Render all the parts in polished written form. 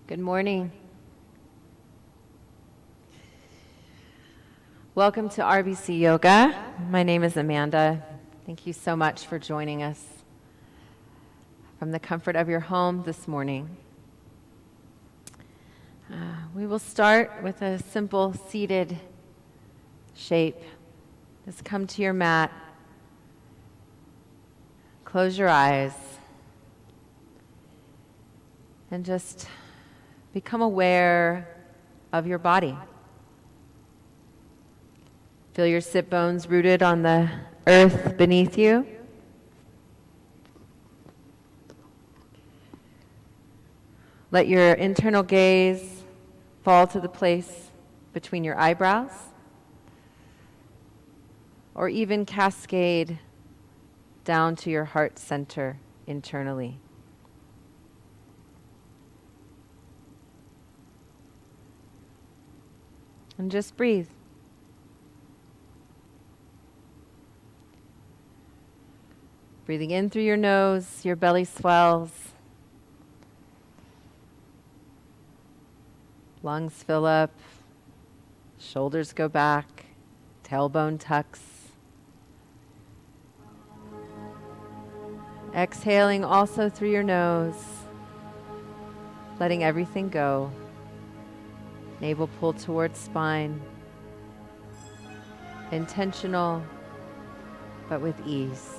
Good morning. Welcome to RBC Yoga. My name is Amanda. Thank you so much for joining us from the comfort of your home this morning. We will start with a simple seated shape. Just come to your mat. Close your eyes. And just become aware of your body. Feel your sit bones rooted on the earth beneath you. Let your internal gaze fall to the place between your eyebrows, or even cascade down to your heart center internally. And just breathe. Breathing in through your nose, your belly swells. Lungs fill up. Shoulders go back. Tailbone tucks. Exhaling also through your nose. Letting everything go. Navel pull towards spine. Intentional, but with ease.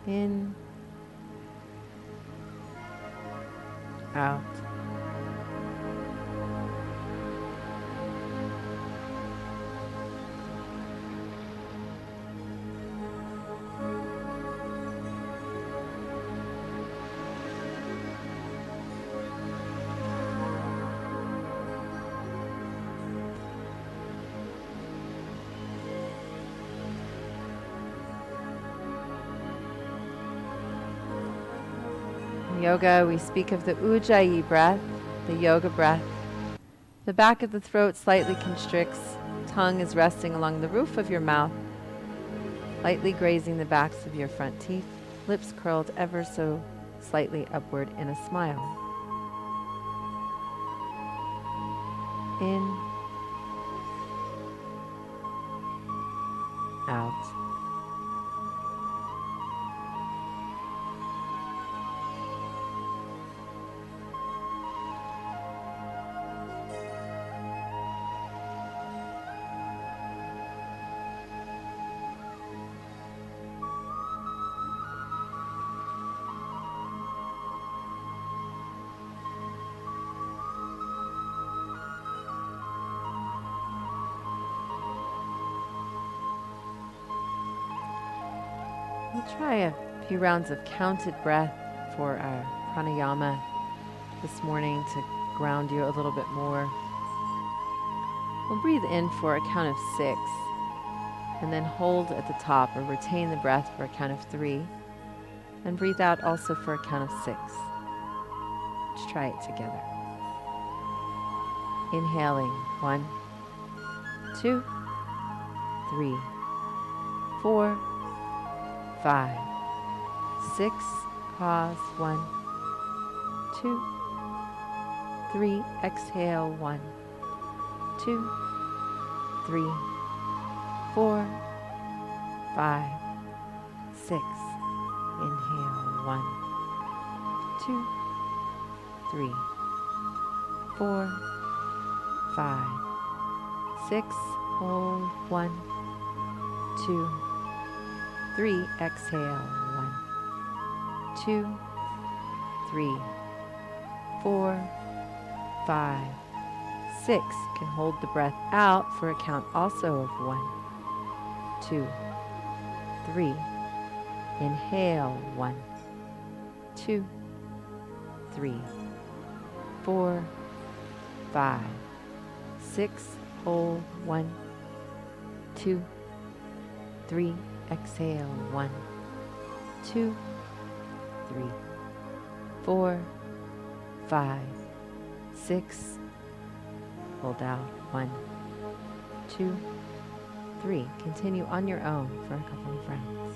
In, out. In yoga, we speak of the Ujjayi breath, the yoga breath. The back of the throat slightly constricts. Tongue is resting along the roof of your mouth, lightly grazing the backs of your front teeth. Lips curled ever so slightly upward in a smile. In, out. We'll try a few rounds of counted breath for our pranayama this morning to ground you a little bit more. We'll breathe in for a count of 6, and then hold at the top or retain the breath for a count of 3, and breathe out also for a count of 6. Let's try it together. Inhaling, 1, 2, 3, 4, 5, 6, pause, 1, 2, 3, exhale, 1, 2, 3, 4, 5, 6, inhale, 1, 2, 3, 4, 5, 6, hold, 1, 2, 3, exhale, 1, 2, 3, 4, 5, 6. Can hold the breath out for a count also of 1, 2, 3. Inhale, 1, 2, 3, 4, 5, 6. Hold, 1, 2, 3. Exhale, 1, 2, 3, 4, 5, 6. Hold out, 1, 2, 3. Continue on your own for a couple of rounds.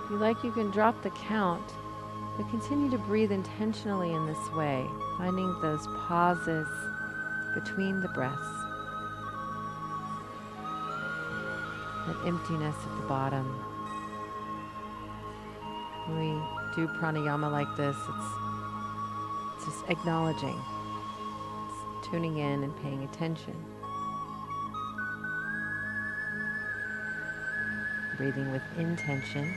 If you like, you can drop the count, but continue to breathe intentionally in this way, finding those pauses between the breaths, that emptiness at the bottom. When we do pranayama like this, it's just acknowledging, it's tuning in and paying attention. Breathing with intention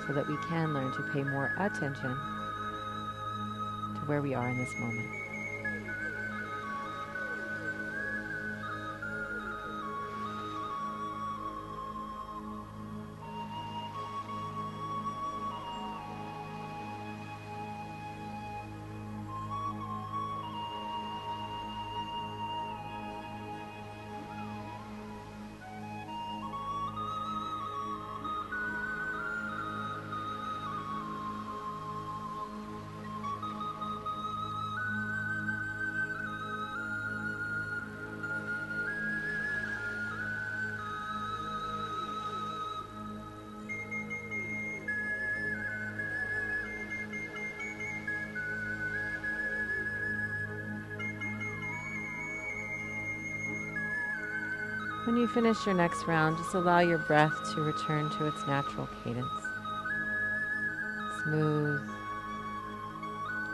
so that we can learn to pay more attention to where we are in this moment. When you finish your next round, just allow your breath to return to its natural cadence. Smooth,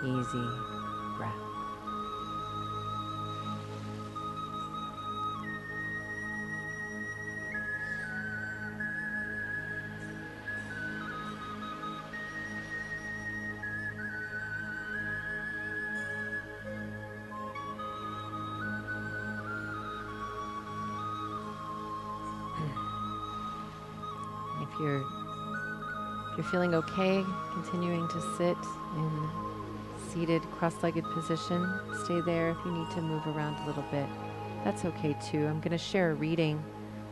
easy breath. If you're feeling okay, continuing to sit in seated cross-legged position, stay there. If you need to move around a little bit, that's okay too. I'm going to share a reading.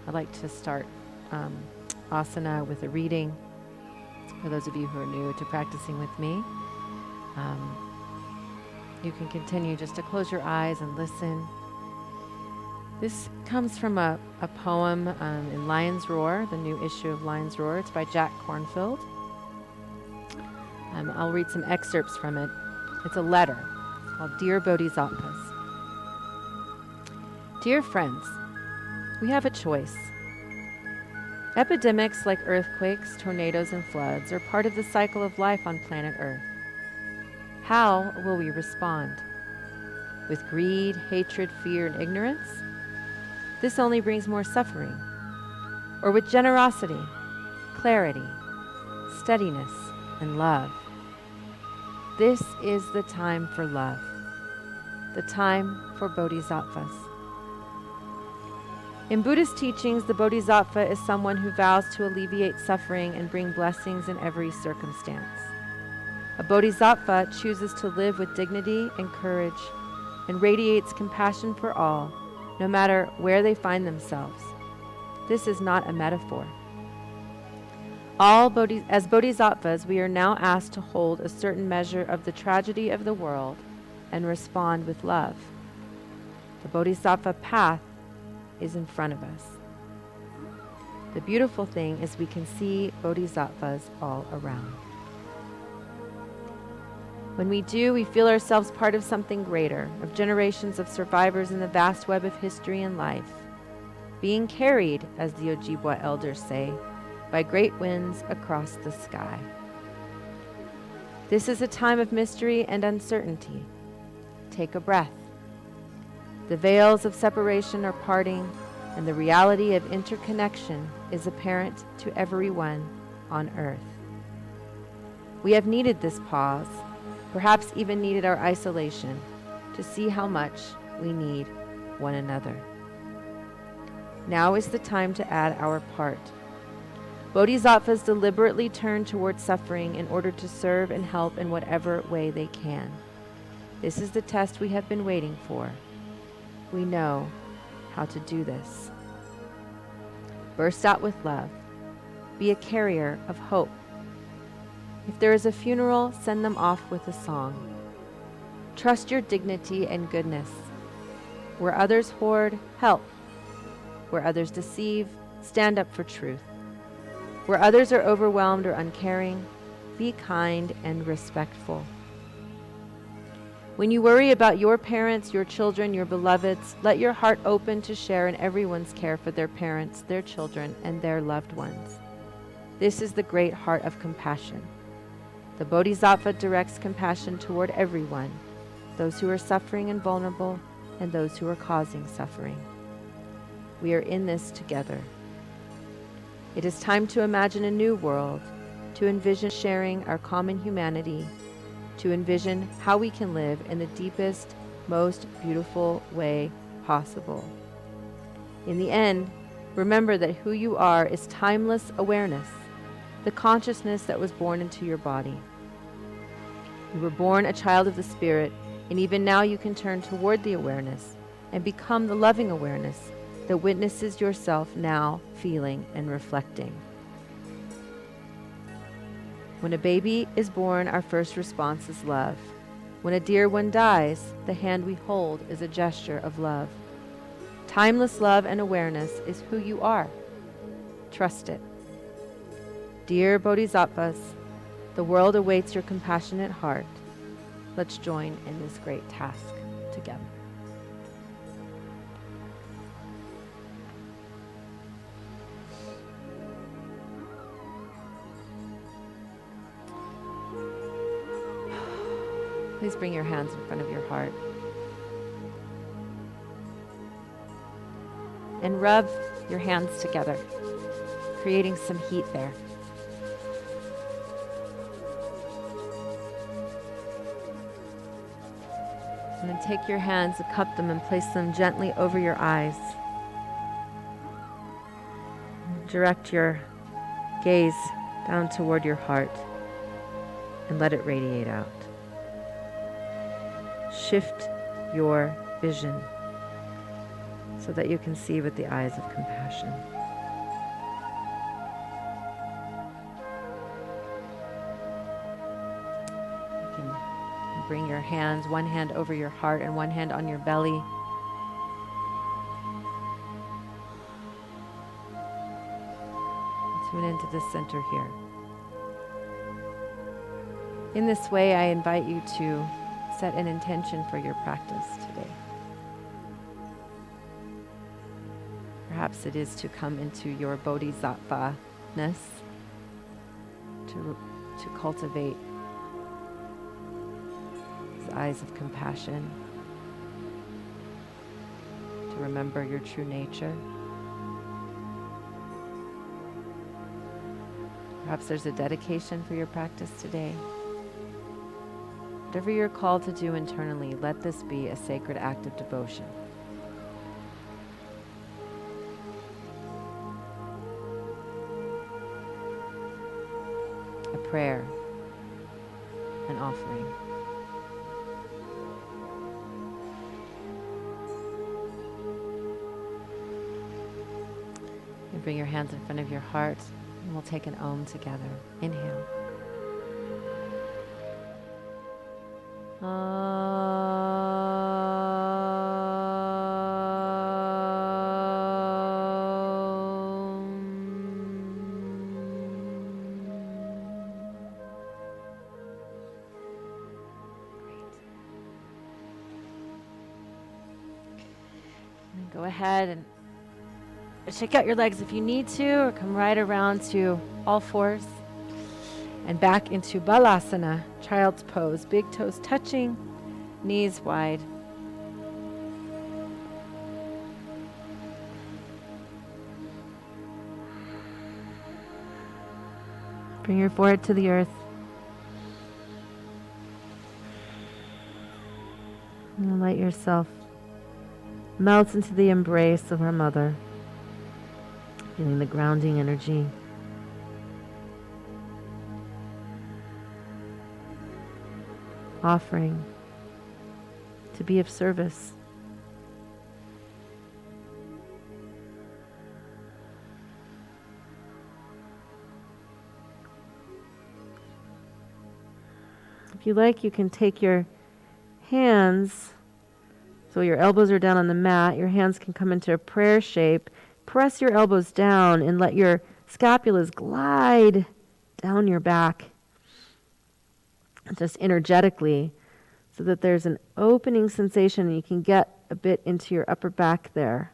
I like to start asana with a reading for those of you who are new to practicing with me. You can continue just to close your eyes and listen. This comes from a poem in Lion's Roar, the new issue of Lion's Roar. It's by Jack Kornfield. I'll read some excerpts from it. It's a letter. It's called Dear Bodhisattvas. Dear friends, we have a choice. Epidemics like earthquakes, tornadoes, and floods are part of the cycle of life on planet Earth. How will we respond? With greed, hatred, fear, and ignorance? This only brings more suffering. Or with generosity, clarity, steadiness, and love. This is the time for love, the time for bodhisattvas. In Buddhist teachings, the bodhisattva is someone who vows to alleviate suffering and bring blessings in every circumstance. A bodhisattva chooses to live with dignity and courage and radiates compassion for all, no matter where they find themselves. This is not a metaphor. As bodhisattvas, we are now asked to hold a certain measure of the tragedy of the world and respond with love. The bodhisattva path is in front of us. The beautiful thing is we can see bodhisattvas all around. When we do, we feel ourselves part of something greater, of generations of survivors in the vast web of history and life, being carried, as the Ojibwa elders say, by great winds across the sky. This is a time of mystery and uncertainty. Take a breath. The veils of separation are parting, and the reality of interconnection is apparent to everyone on earth. We have needed this pause, perhaps even needed our isolation, to see how much we need one another. Now is the time to add our part. Bodhisattvas deliberately turn towards suffering in order to serve and help in whatever way they can. This is the test we have been waiting for. We know how to do this. Burst out with love. Be a carrier of hope. If there is a funeral, send them off with a song. Trust your dignity and goodness. Where others hoard, help. Where others deceive, stand up for truth. Where others are overwhelmed or uncaring, be kind and respectful. When you worry about your parents, your children, your beloveds, let your heart open to share in everyone's care for their parents, their children, and their loved ones. This is the great heart of compassion. The Bodhisattva directs compassion toward everyone, those who are suffering and vulnerable, and those who are causing suffering. We are in this together. It is time to imagine a new world, to envision sharing our common humanity, to envision how we can live in the deepest, most beautiful way possible. In the end, remember that who you are is timeless awareness, the consciousness that was born into your body. You were born a child of the Spirit, and even now you can turn toward the awareness and become the loving awareness that witnesses yourself now feeling and reflecting. When a baby is born, our first response is love. When a dear one dies, the hand we hold is a gesture of love. Timeless love and awareness is who you are. Trust it. Dear Bodhisattvas, the world awaits your compassionate heart. Let's join in this great task together. Please bring your hands in front of your heart. And rub your hands together, creating some heat there. And then take your hands and cup them and place them gently over your eyes. Direct your gaze down toward your heart and let it radiate out. Shift your vision so that you can see with the eyes of compassion. You can bring your hands, one hand over your heart and one hand on your belly. Tune into the center here. In this way, I invite you to set an intention for your practice today. Perhaps it is to come into your bodhisattva-ness, to cultivate these eyes of compassion, to remember your true nature. Perhaps there's a dedication for your practice today. Whatever you're called to do internally, let this be a sacred act of devotion. A prayer, an offering. You bring your hands in front of your heart, and we'll take an Om together. Inhale. Go ahead and shake out your legs if you need to, or come right around to all fours and back into Balasana, child's pose. Big toes touching, knees wide. Bring your forehead to the earth. And let yourself melt into the embrace of our mother, feeling the grounding energy. Offering to be of service. If you like, you can take your hands, so your elbows are down on the mat, your hands can come into a prayer shape. Press your elbows down and let your scapulas glide down your back, just energetically, so that there's an opening sensation and you can get a bit into your upper back there.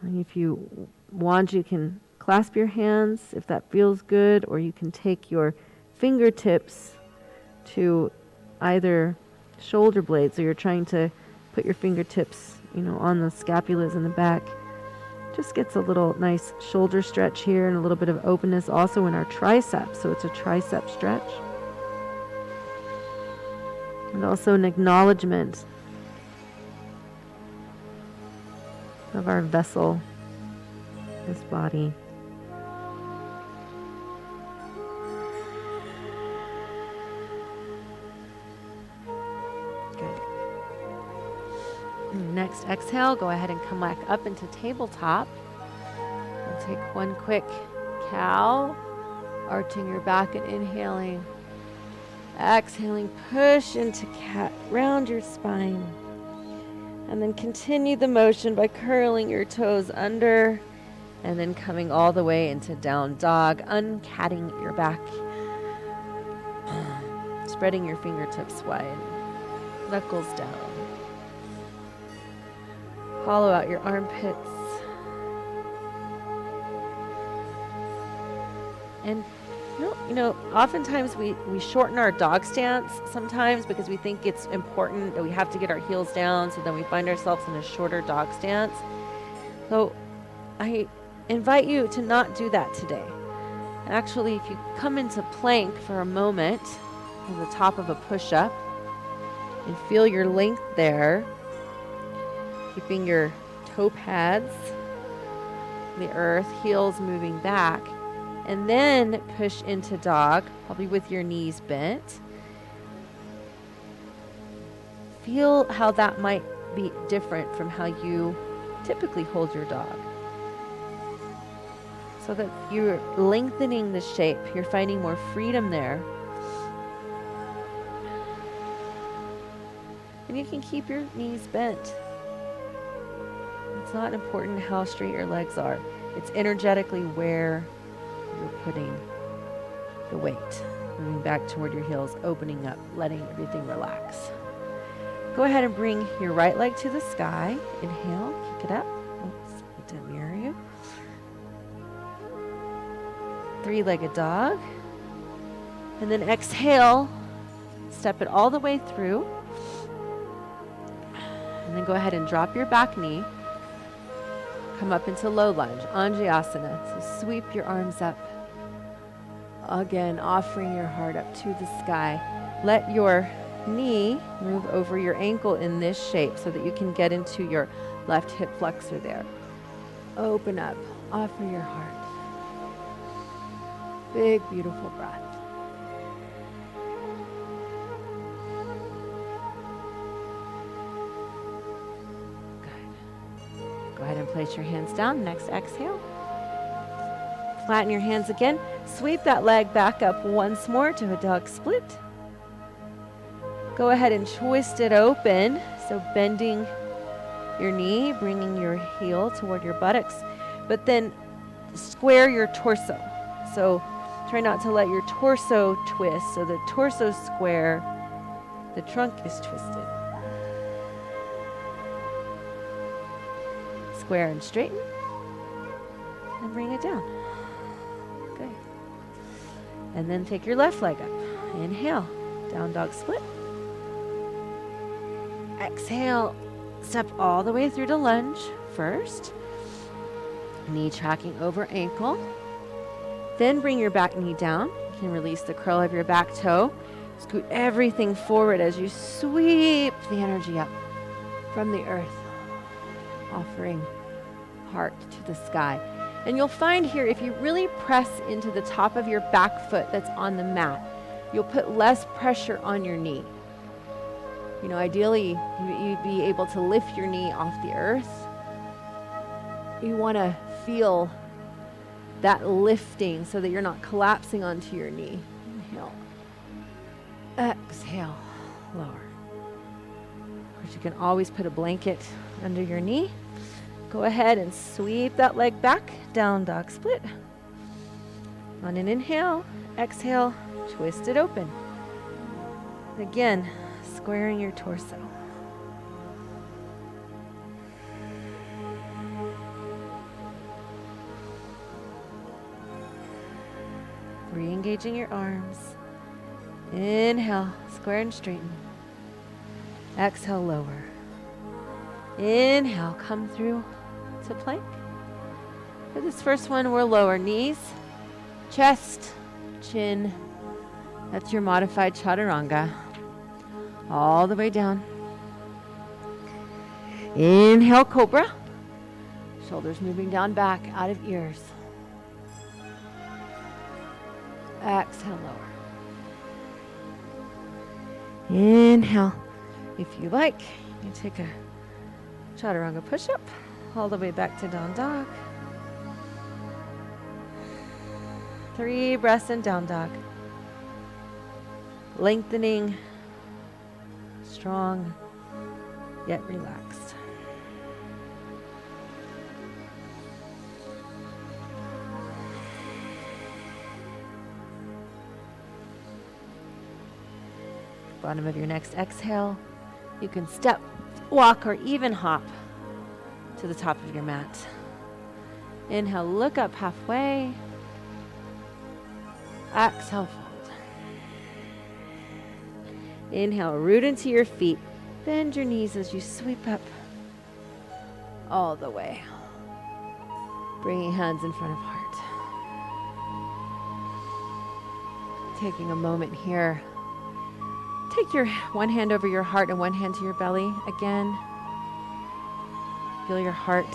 And if you want, you can clasp your hands if that feels good, or you can take your fingertips to either shoulder blades, so you're trying to put your fingertips, on the scapulas in the back. Just gets a little nice shoulder stretch here and a little bit of openness also in our triceps, so it's a tricep stretch. And also an acknowledgement of our vessel, this body. Good. Next exhale, go ahead and come back up into tabletop. And take one quick cow, arching your back and inhaling. Exhaling, push into cat, round your spine. And then continue the motion by curling your toes under and then coming all the way into down dog, uncatting your back. Spreading your fingertips wide, knuckles down. Hollow out your armpits. And oftentimes we shorten our dog stance sometimes because we think it's important that we have to get our heels down, so then we find ourselves in a shorter dog stance. So I invite you to not do that today. Actually, if you come into plank for a moment on the top of a push-up and feel your length there, keeping your toe pads, the earth, heels moving back, and then push into dog, probably with your knees bent. Feel how that might be different from how you typically hold your dog. So that you're lengthening the shape, you're finding more freedom there. And you can keep your knees bent. It's not important how straight your legs are. It's energetically where you're putting the weight. Moving back toward your heels, opening up, letting everything relax. Go ahead and bring your right leg to the sky. Inhale, kick it up. Oops, I didn't mirror you. Three-legged dog. And then exhale, step it all the way through. And then go ahead and drop your back knee. Come up into low lunge, Anjayasana. So sweep your arms up. Again, offering your heart up to the sky. Let your knee move over your ankle in this shape so that you can get into your left hip flexor there. Open up, offer your heart. Big, beautiful breath. Good. Go ahead and place your hands down. Next exhale. Flatten your hands again. Sweep that leg back up once more to a dog split. Go ahead and twist it open. So bending your knee, bringing your heel toward your buttocks. But then square your torso. So try not to let your torso twist. So the torso square, the trunk is twisted. Square and straighten. And bring it down. Good. And then take your left leg up. Inhale. Down dog split. Exhale. Step all the way through to lunge first. Knee tracking over ankle. Then bring your back knee down. You can release the curl of your back toe. Scoot everything forward as you sweep the energy up from the earth, offering heart to the sky. And you'll find here, if you really press into the top of your back foot that's on the mat, you'll put less pressure on your knee. Ideally, you'd be able to lift your knee off the earth. You want to feel that lifting so that you're not collapsing onto your knee. Inhale. Exhale. Lower. Of course, you can always put a blanket under your knee. Go ahead and sweep that leg back, down dog split. On an inhale, exhale, twist it open. Again, squaring your torso. Re-engaging your arms. Inhale, square and straighten. Exhale, lower. Inhale, come through to plank. For this first one, we'll lower knees, chest, chin. That's your modified chaturanga. All the way down. Inhale, cobra. Shoulders moving down back, out of ears. Exhale, lower. Inhale. If you like, you take a chaturanga push-up all the way back to down dog. 3 breaths in down dog. Lengthening, strong, yet relaxed. Bottom of your next exhale, you can step, walk, or even hop to the top of your mat. Inhale, look up halfway. Exhale, fold. Inhale, root into your feet. Bend your knees as you sweep up all the way. Bringing hands in front of heart. Taking a moment here. Take your one hand over your heart and one hand to your belly again. Feel your heartbeat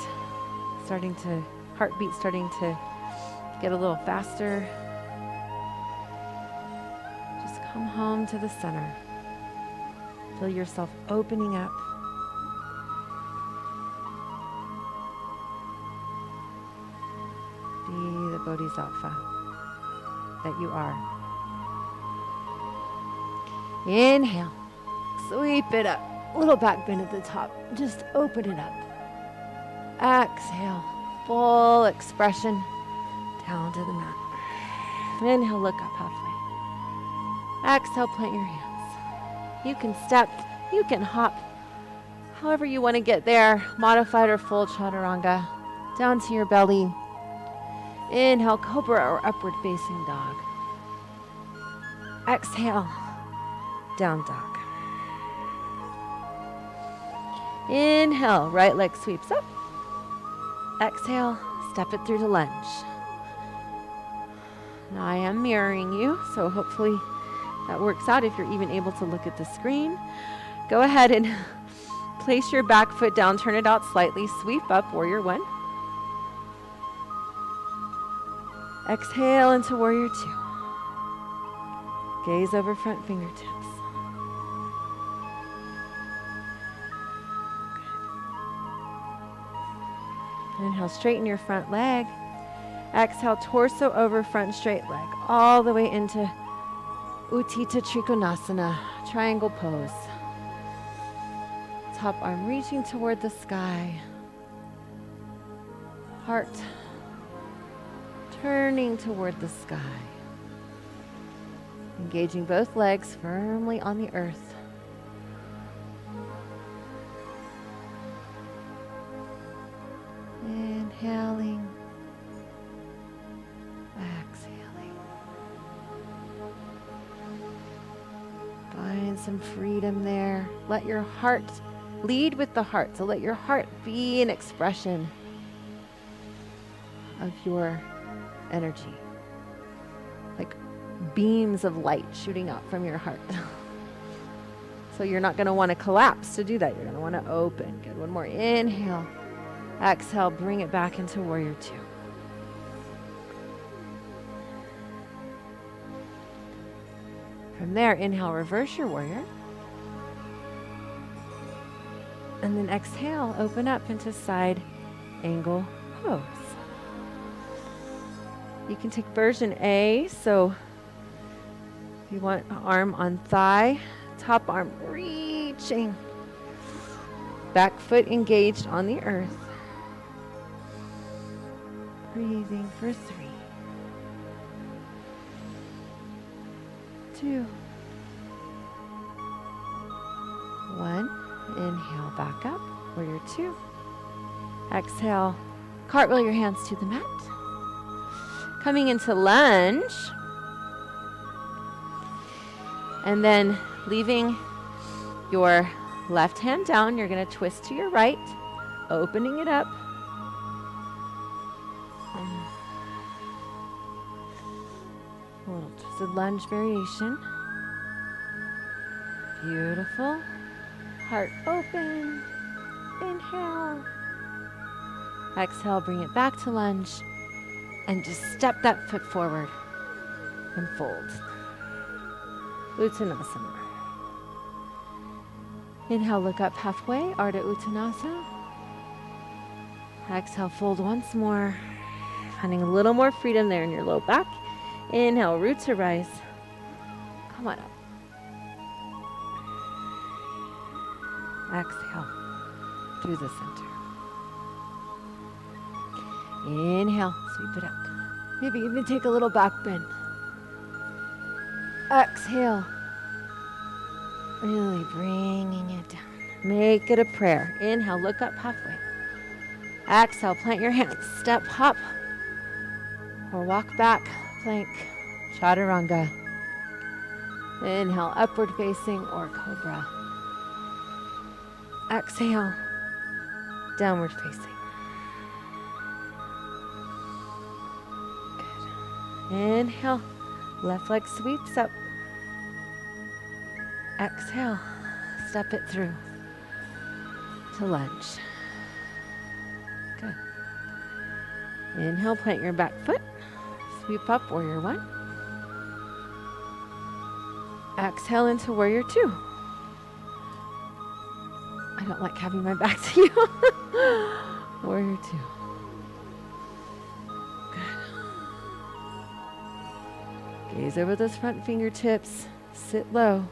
starting to get a little faster. Just come home to the center. Feel yourself opening up. Be the Bodhisattva that you are. Inhale, sweep it up. Little back bend at the top. Just open it up. Exhale, full expression down to the mat. Inhale, look up halfway. Exhale, plant your hands. You can step, you can hop, however you want to get there, modified or full chaturanga, down to your belly. Inhale, cobra or upward facing dog. Exhale, down dog. Inhale, right leg sweeps up. Exhale, step it through to lunge. Now I am mirroring you, so hopefully that works out if you're even able to look at the screen. Go ahead and place your back foot down, turn it out slightly, sweep up, warrior one. Exhale into warrior two. Gaze over front fingertips. Inhale, straighten your front leg. Exhale, torso over front straight leg, all the way into Uttita Trikonasana, triangle pose. Top arm reaching toward the sky. Heart turning toward the sky. Engaging both legs firmly on the earth. Inhaling, exhaling. Find some freedom there. Let your heart lead with the heart. So let your heart be an expression of your energy. Like beams of light shooting out from your heart. So you're not going to want to collapse to do that. You're going to want to open. Good. One more. Inhale. Exhale, bring it back into warrior two. From there, inhale, reverse your warrior. And then exhale, open up into side angle pose. You can take version A, so if you want arm on thigh, top arm reaching, back foot engaged on the earth. Breathing for 3, 2, 1. Inhale, back up. Warrior 2. Exhale, cartwheel your hands to the mat. Coming into lunge. And then leaving your left hand down, you're going to twist to your right, opening it up. A little twisted lunge variation. Beautiful. Heart open. Inhale. Exhale, bring it back to lunge. And just step that foot forward and fold. Uttanasana. Inhale, look up halfway, Ardha Uttanasana. Exhale, fold once more. Finding a little more freedom there in your low back. Inhale, root to rise. Come on up. Exhale, through the center. Inhale, sweep it up. Maybe even take a little back bend. Exhale, really bringing it down. Make it a prayer. Inhale, look up halfway. Exhale, plant your hands. Step, hop, or walk back. Plank, chaturanga. Inhale, upward facing or cobra. Exhale, downward facing. Good. Inhale, left leg sweeps up. Exhale, step it through to lunge. Good. Inhale, plant your back foot. Sweep up, warrior 1. Exhale into warrior 2. I don't like having my back to you. Warrior 2. Good. Gaze over those front fingertips. Sit low.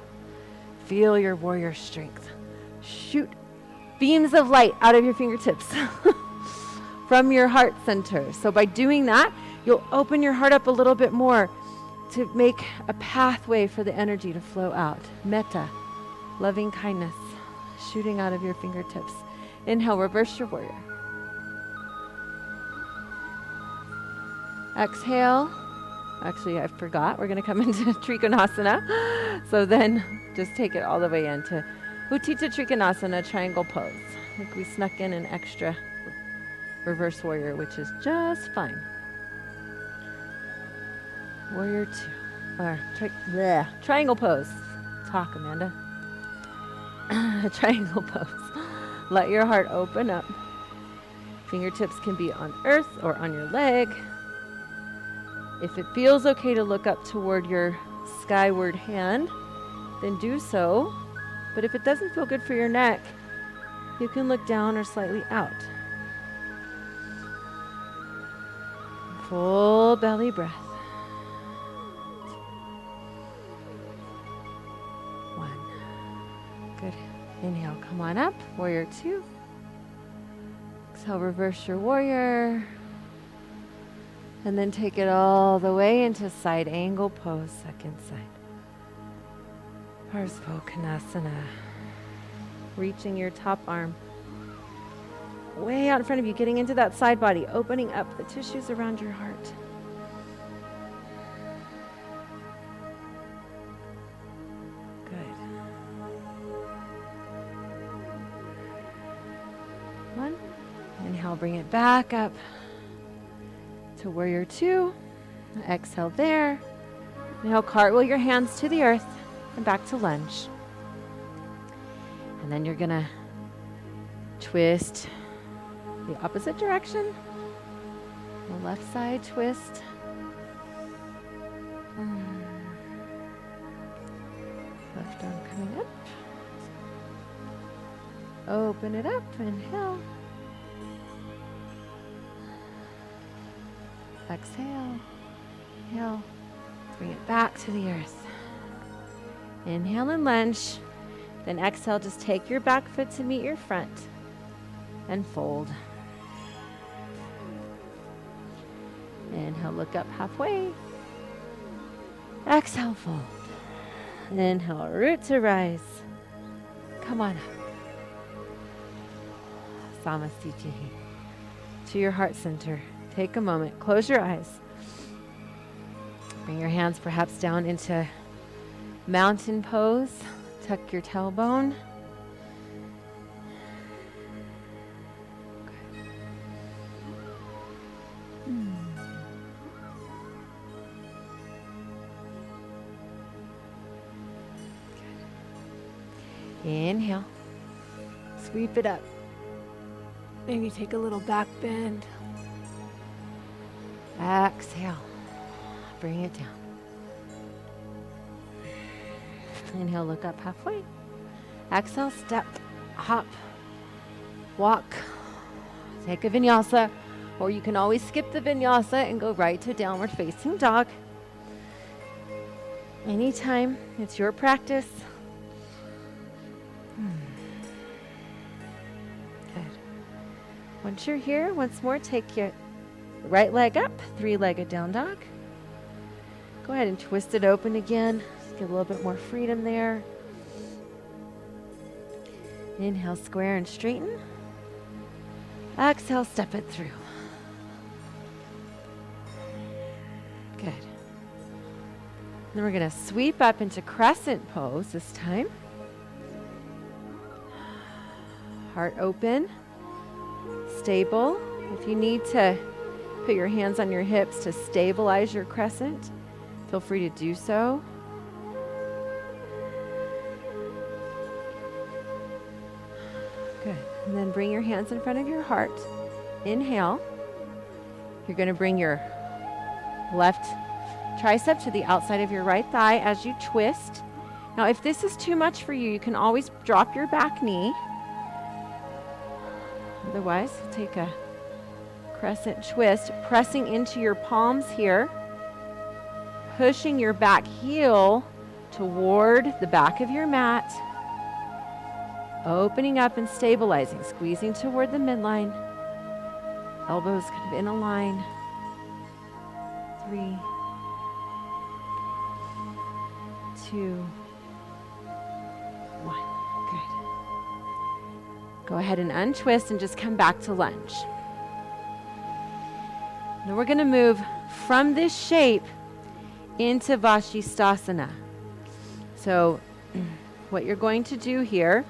Feel your warrior strength. Shoot beams of light out of your fingertips from your heart center. So by doing that, you'll open your heart up a little bit more to make a pathway for the energy to flow out. Metta, loving kindness, shooting out of your fingertips. Inhale, reverse your warrior. Exhale. Actually, I forgot. We're going to come into Trikonasana. So then just take it all the way into Utthita Trikonasana, triangle pose. I think we snuck in an extra reverse warrior, which is just fine. Warrior 2, or triangle pose. Talk, Amanda. Triangle pose. Let your heart open up. Fingertips can be on earth or on your leg. If it feels okay to look up toward your skyward hand, then do so. But if it doesn't feel good for your neck, you can look down or slightly out. Full belly breath. 1. Good. Inhale, come on up. Warrior 2. Exhale, reverse your warrior. And then take it all the way into side angle pose, second side. Parsvottanasana. Reaching your top arm way out in front of you, getting into that side body, opening up the tissues around your heart. Good. 1. Inhale, bring it back up to warrior 2. Exhale there. Inhale, cartwheel your hands to the earth and back to lunge. And then you're gonna twist the opposite direction. The left side twist. Left arm coming up. Open it up, inhale. Exhale. Inhale. Bring it back to the earth. Inhale and lunge. Then exhale, just take your back foot to meet your front and fold. Inhale, look up halfway. Exhale, fold. Inhale, root to rise. Come on up. Samastitihi. To your heart center. Take a moment. Close your eyes. Bring your hands perhaps down into mountain pose. Tuck your tailbone. Inhale. Sweep it up. Maybe take a little back bend. Exhale. Bring it down. Inhale, look up halfway. Exhale, step, hop, walk. Take a vinyasa, or you can always skip the vinyasa and go right to downward facing dog. Anytime, it's your practice. Good. Once you're here, once more, take your right leg up, three-legged down dog. Go ahead and twist it open again. Just get a little bit more freedom there. Inhale, square and straighten. Exhale, step it through. Good. Then we're going to sweep up into Crescent Pose this time. Heart open, stable. If you need to put your hands on your hips to stabilize your crescent, feel free to do so. Good. And then bring your hands in front of your heart. Inhale. You're going to bring your left tricep to the outside of your right thigh as you twist. Now, if this is too much for you, you can always drop your back knee. Otherwise, take a crescent twist, pressing into your palms here, pushing your back heel toward the back of your mat, opening up and stabilizing, squeezing toward the midline, elbows kind of in a line. 3, 2, 1. Good. Go ahead and untwist and just come back to lunge. Now we're going to move from this shape into Vashisthasana. So what you're going to do here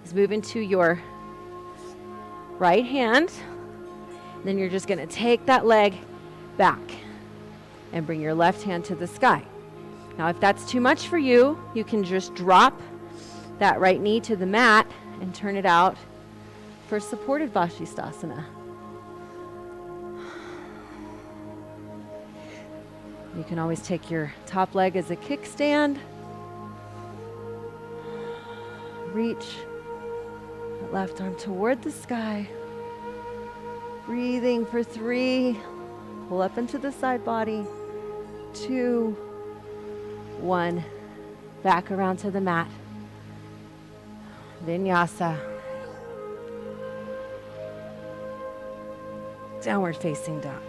is move into your right hand. Then you're just going to take that leg back and bring your left hand to the sky. Now, if that's too much for you, you can just drop that right knee to the mat and turn it out for supported Vashisthasana. You can always take your top leg as a kickstand. Reach that left arm toward the sky. Breathing for 3. Pull up into the side body. 2, 1. Back around to the mat. Vinyasa. Downward facing dog.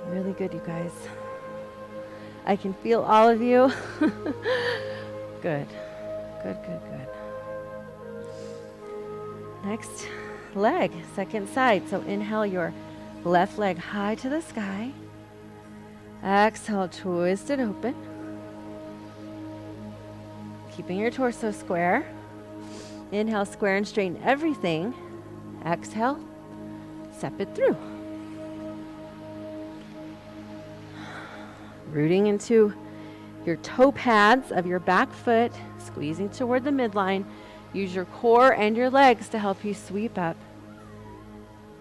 Really good, you guys. I can feel all of you. Good. Good, good, good. Next leg, second side. So inhale your left leg high to the sky. Exhale, twist it open. Keeping your torso square. Inhale, square and straighten everything. Exhale, step it through. Rooting into your toe pads of your back foot, squeezing toward the midline. Use your core and your legs to help you sweep up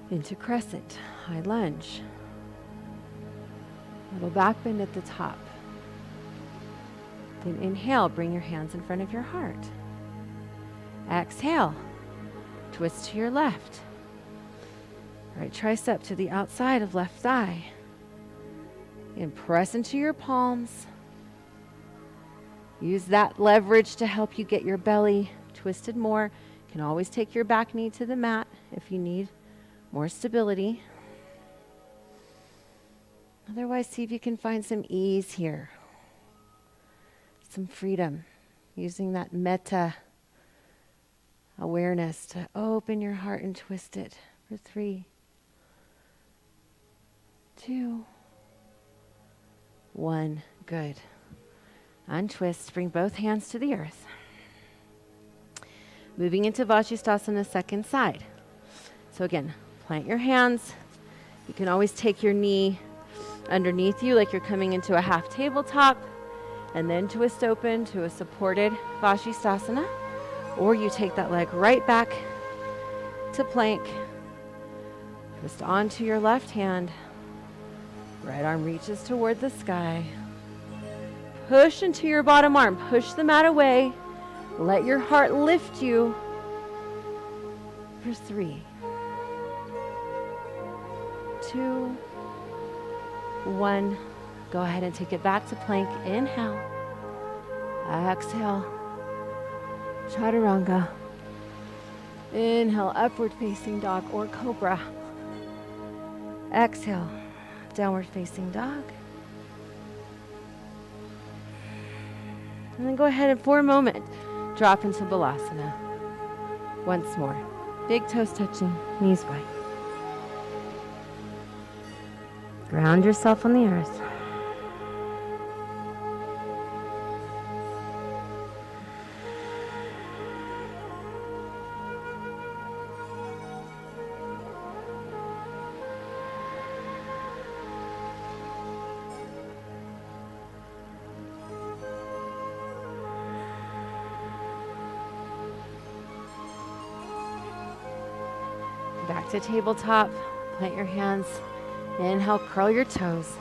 into crescent, high lunge. Little back bend at the top. Then inhale, bring your hands in front of your heart. Exhale, twist to your left. Right tricep to the outside of left thigh. And press into your palms. Use that leverage to help you get your belly twisted more. You can always take your back knee to the mat if you need more stability. Otherwise, see if you can find some ease here, some freedom, using that metta awareness to open your heart and twist it for 3, 2, 1. Good. Untwist, bring both hands to the earth. Moving into Vashisthasana, second side. So again, plant your hands. You can always take your knee underneath you like you're coming into a half tabletop, and then twist open to a supported Vashisthasana, or you take that leg right back to plank. Twist onto your left hand. Right arm reaches toward the sky. Push into your bottom arm. Push the mat away. Let your heart lift you for 3, 2, 1. Go ahead and take it back to plank. Inhale. Exhale. Chaturanga. Inhale, upward facing dog or cobra. Exhale, downward facing dog. And then go ahead and for a moment, drop into Balasana. Once more. Big toes touching, knees wide. Ground yourself on the earth. Back to tabletop. Plant your hands. Inhale, curl your toes.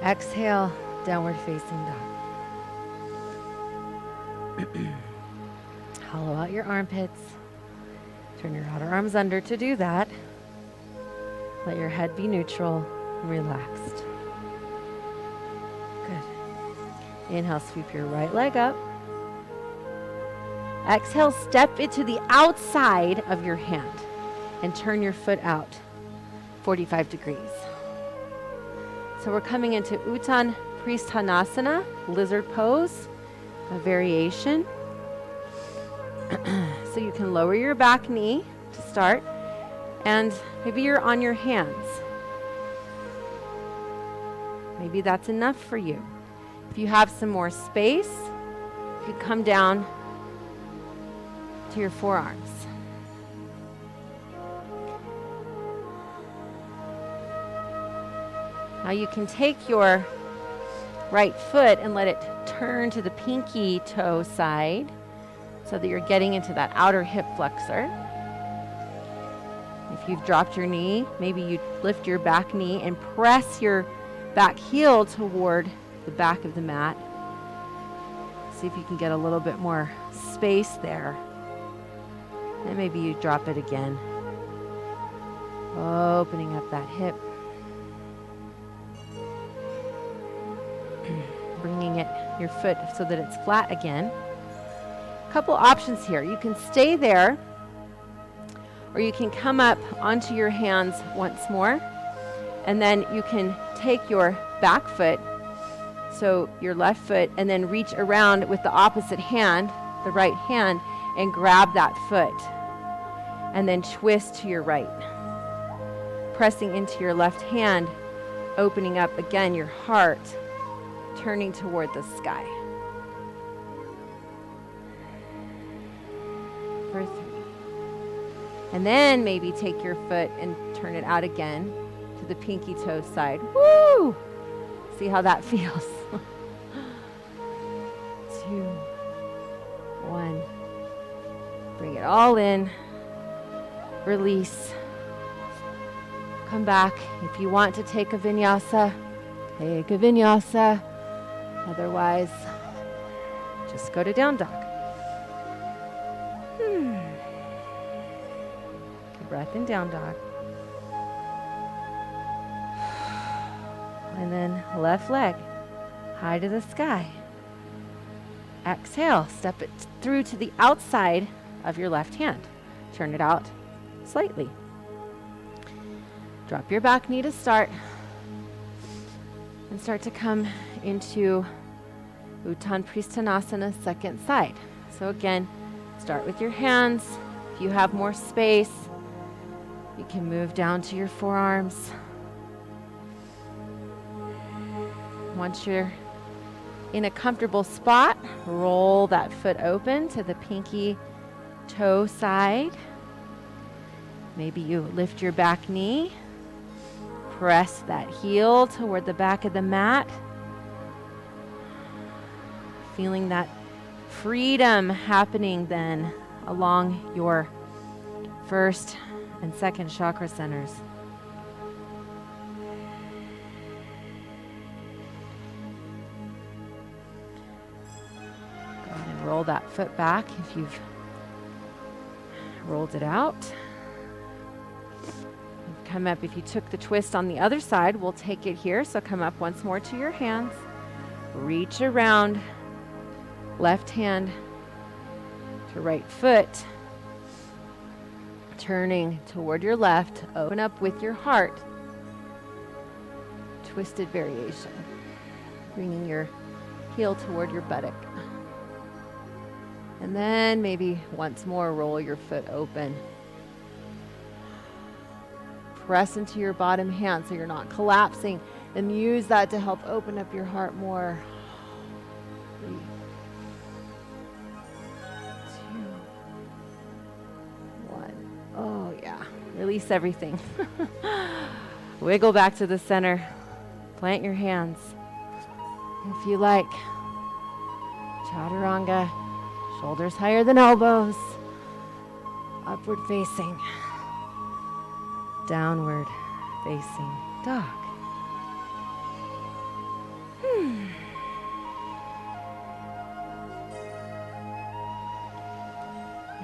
Exhale, downward facing dog. Hollow out your armpits. Turn your outer arms under to do that. Let your head be neutral and relaxed. Good. Inhale, sweep your right leg up. Exhale, step it to the outside of your hand and turn your foot out 45 degrees. So we're coming into Uttan Pristhanasana, lizard pose, a variation. So you can lower your back knee to start, and maybe you're on your hands. Maybe that's enough for you. If you have some more space, you could come down to your forearms. Now you can take your right foot and let it turn to the pinky toe side so that you're getting into that outer hip flexor. If you've dropped your knee, maybe you lift your back knee and press your back heel toward the back of the mat. See if you can get a little bit more space there. And maybe you drop it again. Opening up that hip. Bringing your foot so that it's flat again. Couple options here. You can stay there, or you can come up onto your hands once more, and then you can take your back foot, so your left foot, and then reach around with the opposite hand, the right hand, and grab that foot, and then twist to your right. Pressing into your left hand, opening up again your heart, turning toward the sky. For 3. And then maybe take your foot and turn it out again to the pinky toe side. Woo! See how that feels. 2, 1. Bring it all in. Release. Come back. If you want to take a vinyasa, take a vinyasa. Otherwise, just go to down dog. Good breath in down dog. And then left leg, high to the sky. Exhale, step it through to the outside of your left hand. Turn it out slightly. Drop your back knee to start. And start to come into Uttanapishtanasana, second side. So again, start with your hands. If you have more space, you can move down to your forearms. Once you're in a comfortable spot, roll that foot open to the pinky toe side. Maybe you lift your back knee. Press that heel toward the back of the mat. Feeling that freedom happening then along your first and second chakra centers. Go ahead and roll that foot back if you've rolled it out. Come up. If you took the twist on the other side, we'll take it here. So come up once more to your hands. Reach around. Left hand to right foot. Turning toward your left. Open up with your heart. Twisted variation. Bringing your heel toward your buttock. And then maybe once more roll your foot open. Press into your bottom hand so you're not collapsing, and use that to help open up your heart more. 3, 2, 1. Oh yeah, release everything. Wiggle back to the center. Plant your hands. If you like, chaturanga, shoulders higher than elbows, upward facing. Downward facing dog.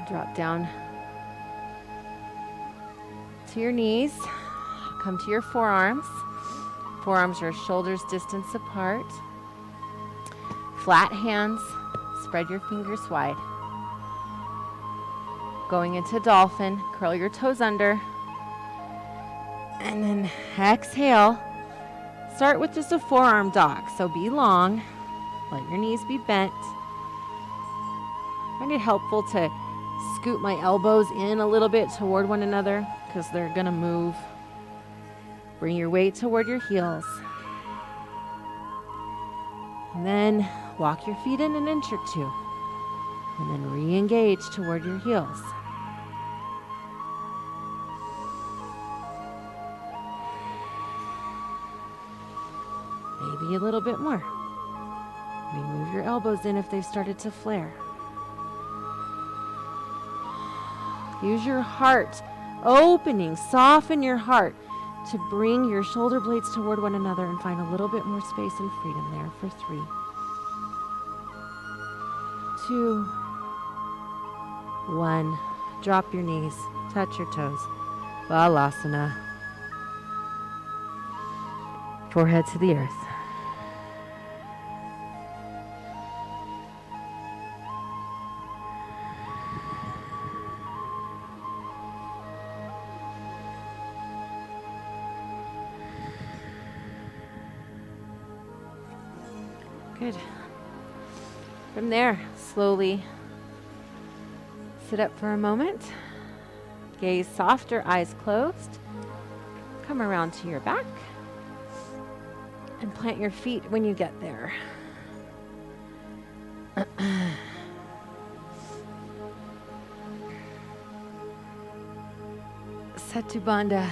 Drop down to your knees. Come to your forearms. Forearms are shoulders distance apart. Flat hands. Spread your fingers wide. Going into dolphin. Curl your toes under. And then exhale. Start with just a forearm dog. So be long. Let your knees be bent. I find it helpful to scoot my elbows in a little bit toward one another because they're going to move. Bring your weight toward your heels. And then walk your feet in an inch or two. And then re-engage toward your heels. Maybe a little bit more. Maybe move your elbows in if they've started to flare. Use your heart opening, soften your heart to bring your shoulder blades toward one another and find a little bit more space and freedom there for 3, 2, 1. Drop your knees, touch your toes. Balasana. Forehead to the earth. Good. From there, slowly sit up for a moment. Gaze softer, eyes closed. Come around to your back. And plant your feet when you get there. Setubandha,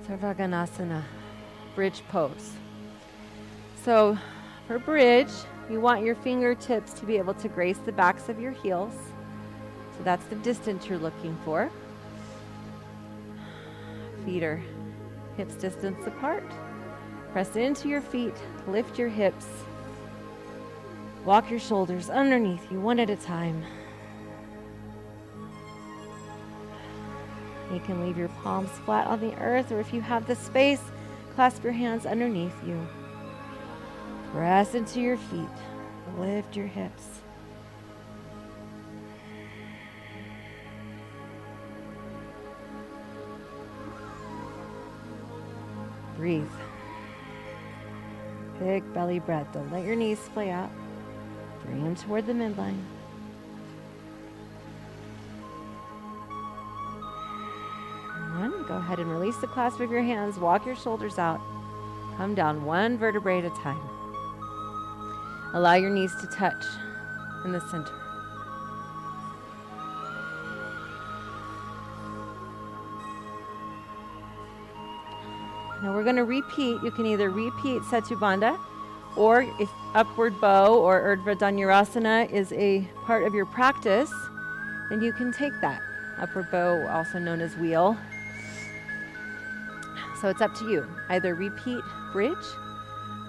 Sarvaganasana, bridge pose. So for bridge, you want your fingertips to be able to grace the backs of your heels. So that's the distance you're looking for. Feet are hips distance apart. Press into your feet, lift your hips. Walk your shoulders underneath you one at a time. You can leave your palms flat on the earth, or if you have the space, clasp your hands underneath you. Press into your feet. Lift your hips. Breathe. Big belly breath. Don't let your knees splay out. Bring them toward the midline. One. Go ahead and release the clasp of your hands. Walk your shoulders out. Come down one vertebrae at a time. Allow your knees to touch in the center. Now we're going to repeat. You can either repeat Setu Bandha, or if upward bow or Urdhva Dhanurasana is a part of your practice, then you can take that. Upward bow, also known as wheel. So it's up to you. Either repeat bridge,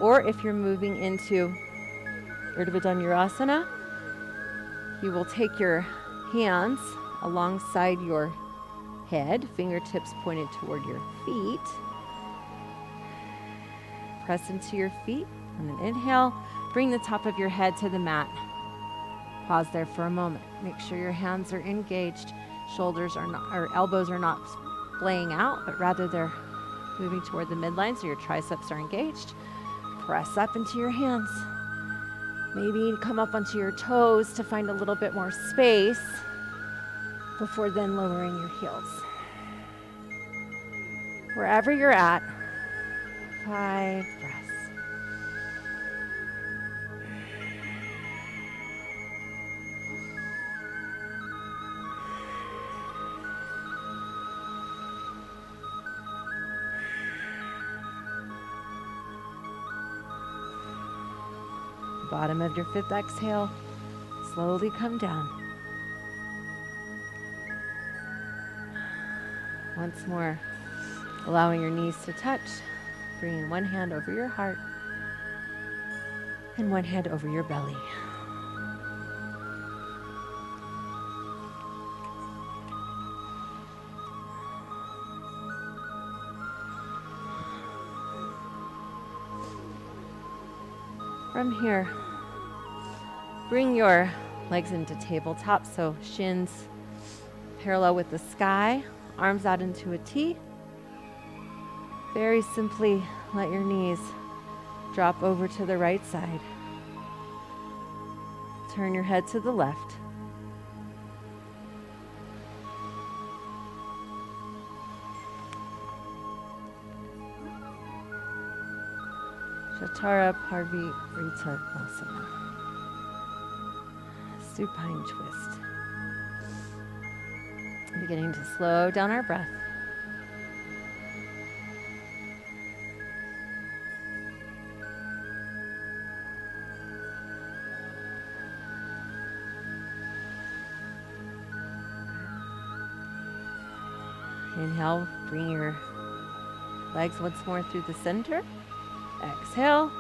or if you're moving into Urdhva Dhanurasana, you will take your hands alongside your head, fingertips pointed toward your feet. Press into your feet. On an inhale, bring the top of your head to the mat. Pause there for a moment. Make sure your hands are engaged. Shoulders are not, or elbows are not splaying out, but rather they're moving toward the midline, so your triceps are engaged. Press up into your hands. Maybe come up onto your toes to find a little bit more space before then lowering your heels. Wherever you're at, 5 breaths. Bottom of your 5th exhale, slowly come down. Once more, allowing your knees to touch, bringing one hand over your heart and one hand over your belly. From here, bring your legs into tabletop, so shins parallel with the sky, arms out into a T. Very simply, let your knees drop over to the right side. Turn your head to the left. Shatara Parvitasana. Supine twist. Beginning to slow down our breath. Inhale, bring your legs once more through the center. Exhale,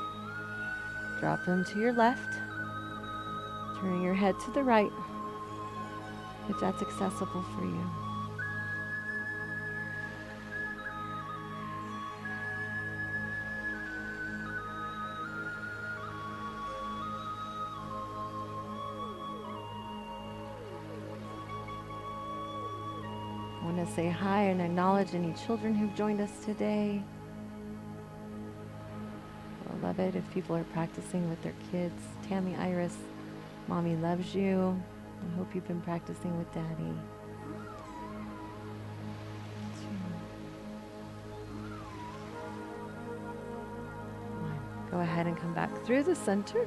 drop them to your left. Turning your head to the right, if that's accessible for you. I want to say hi and acknowledge any children who've joined us today. I love it if people are practicing with their kids. Tammy, Iris, Mommy loves you. I hope you've been practicing with Daddy. 2, 1. Go ahead and come back through the center.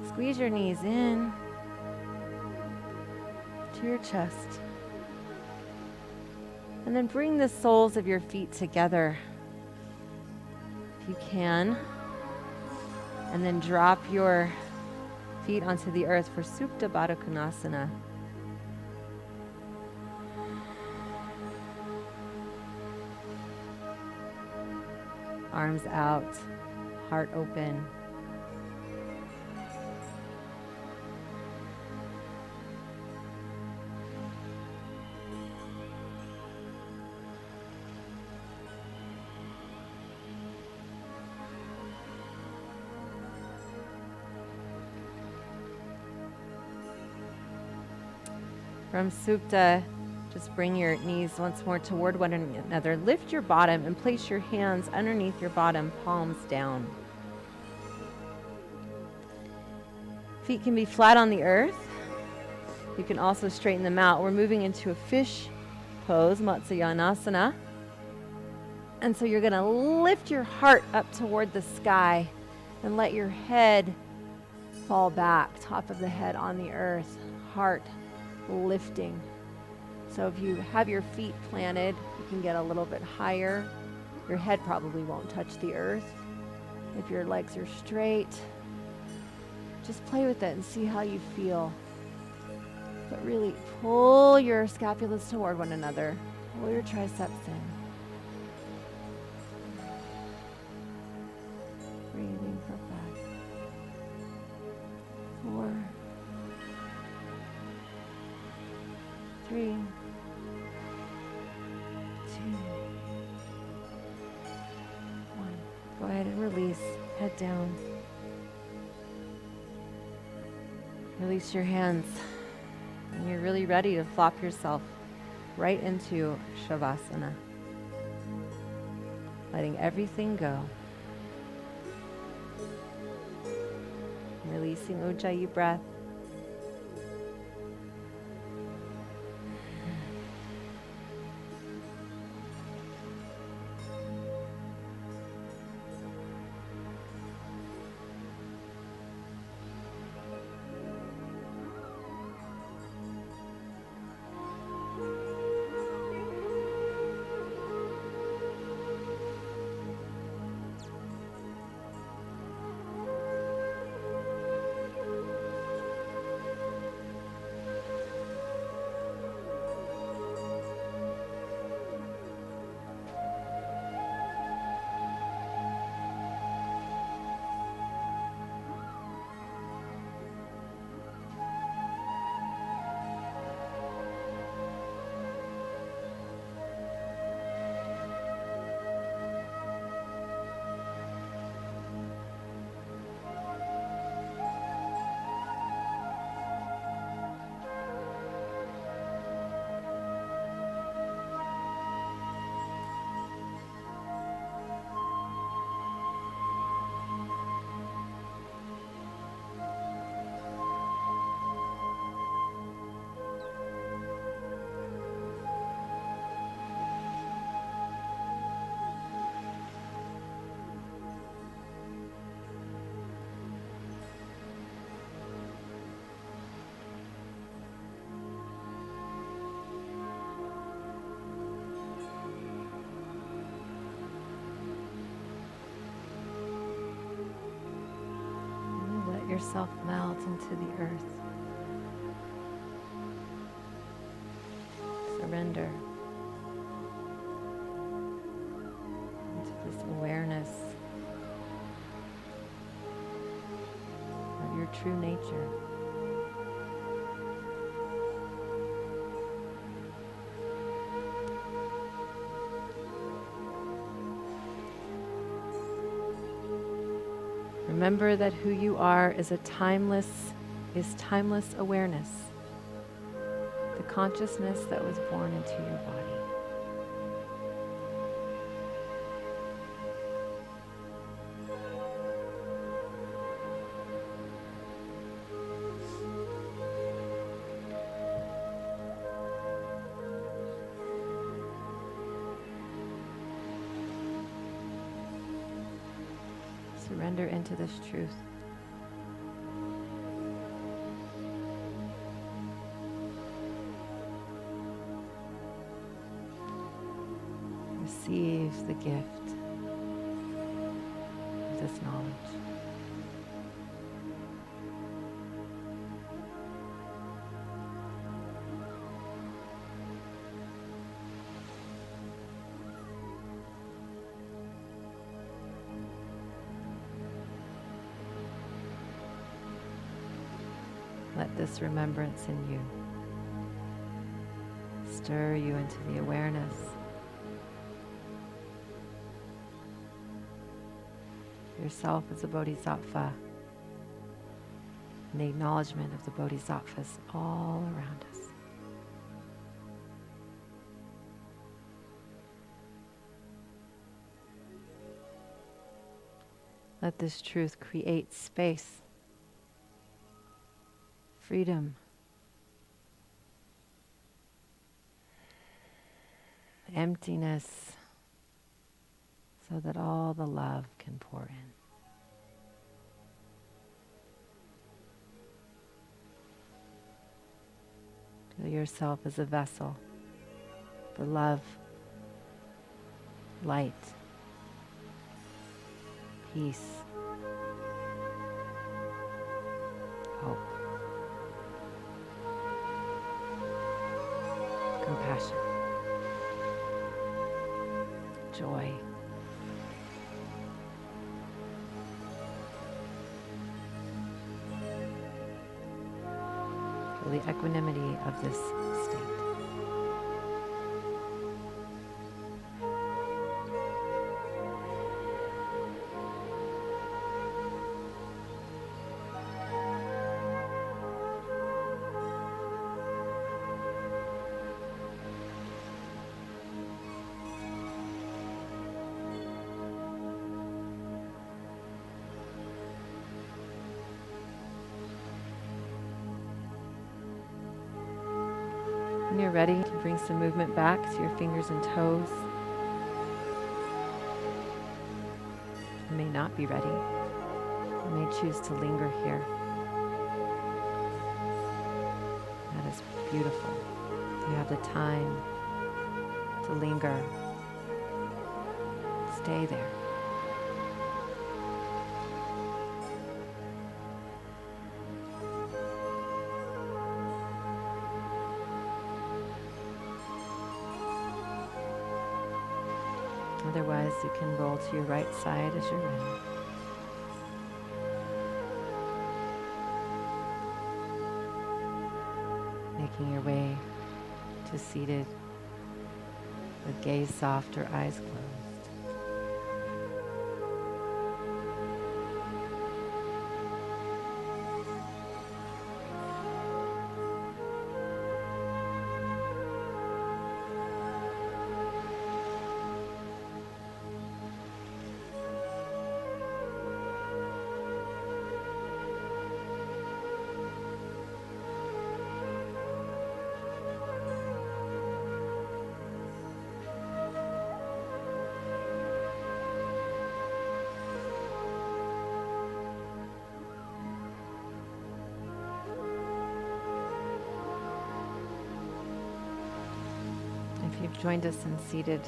Squeeze your knees in to your chest. And then bring the soles of your feet together, if you can. And then drop your feet onto the earth for Supta Baddha Konasana. Arms out, heart open. From Supta, Just bring your knees once more toward one another. Lift your bottom and place your hands underneath your bottom, palms down. Feet can be flat on the earth. You can also straighten them out. We're moving into a fish pose, Matsyenasana. And so you're going to lift your heart up toward the sky and let your head fall back, top of the head on the earth, heart lifting. So if you have your feet planted, you can get a little bit higher. Your head probably won't touch the earth. If your legs are straight, just play with it and see how you feel. But really pull your scapulas toward one another. Pull your triceps in. Breathing for 5, 4, 3, 2, 1. Go ahead and release. Head down. Release your hands. And you're really ready to flop yourself right into Shavasana. Letting everything go. Releasing Ujjayi breath. Yourself melt into the earth. Surrender into this awareness of your true nature. Remember that who you are is timeless awareness, the consciousness that was born into your body. Surrender into this truth. Receive the gift of this knowledge. Let this remembrance in you stir you into the awareness yourself as a bodhisattva and the acknowledgement of the bodhisattvas all around us. Let this truth create space, freedom, emptiness, so that all the love can pour in. Feel yourself as a vessel for love, light, peace, hope, compassion, joy. Feel the equanimity of this state. When you're ready, you can bring some movement back to your fingers and toes. You may not be ready. You may choose to linger here. That is beautiful. You have the time to linger. Stay there. Otherwise, you can roll to your right side as you're ready. Making your way to seated with gaze soft or eyes closed. If you've joined us in seated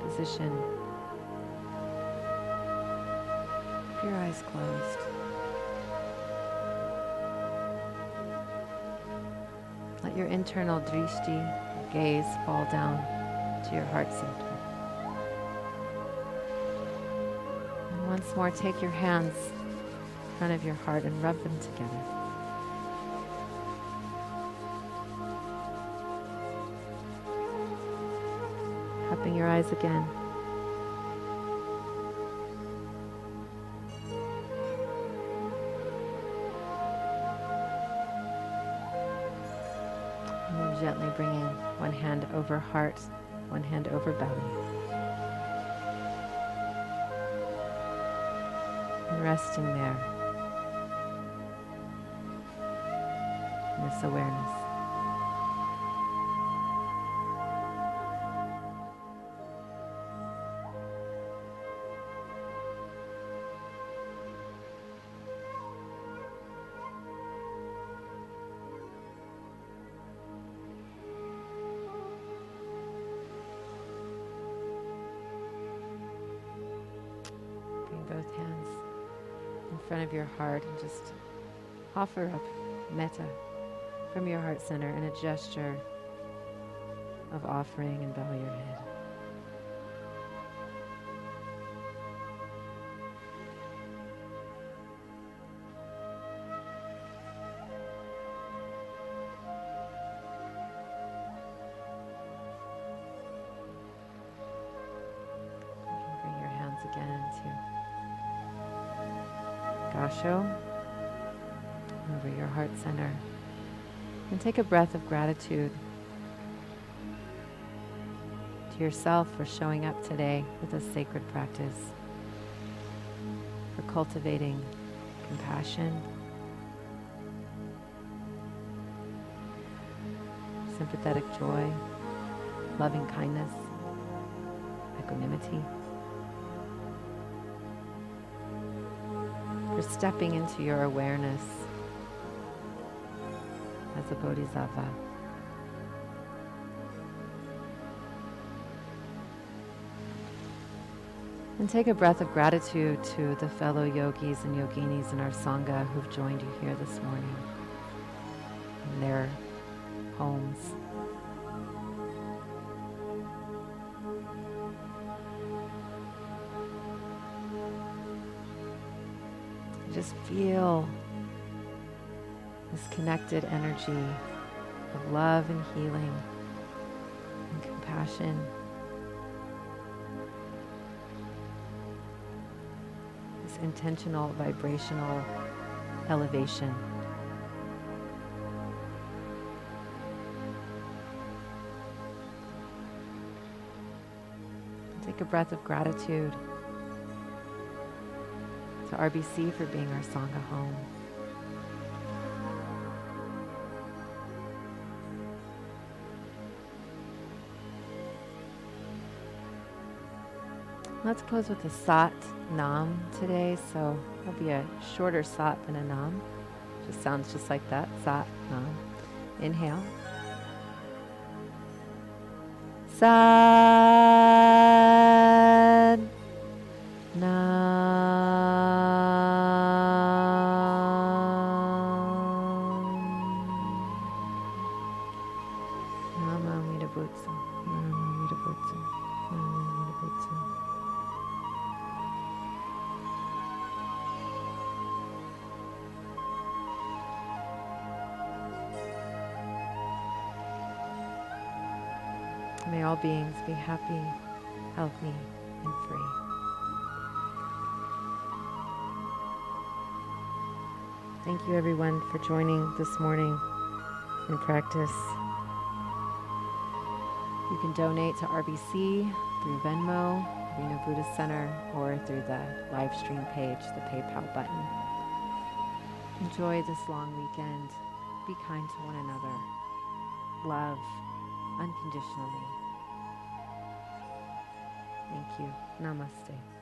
position, keep your eyes closed. Let your internal drishti, gaze, fall down to your heart center. And once more, take your hands in front of your heart and rub them together. Cupping your eyes again. And then gently bringing one hand over heart, one hand over belly. And resting there in this awareness. Both hands in front of your heart and just offer up metta from your heart center in a gesture of offering, and bow your head. You can bring your hands again to Gasho over your heart center, and take a breath of gratitude to yourself for showing up today with a sacred practice, for cultivating compassion, sympathetic joy, loving kindness, equanimity. For stepping into your awareness as a bodhisattva. And take a breath of gratitude to the fellow yogis and yoginis in our Sangha who've joined you here this morning in their homes. Just feel this connected energy of love and healing and compassion. This intentional vibrational elevation. Take a breath of gratitude to RBC for being our Sangha home. Let's close with a Sat Nam today. So it'll be a shorter Sat than a Nam. Just sounds just like that. Sat Nam. Inhale. Sat Nam. Nama Amida Butsu. Nama Amida Butsu. Nama Amida Butsu. May all beings be happy, healthy, and free. Thank you everyone for joining this morning in practice. You can donate to RBC through Venmo, Arena Buddhist Center, or through the live stream page, the PayPal button. Enjoy this long weekend. Be kind to one another. Love unconditionally. Thank you. Namaste.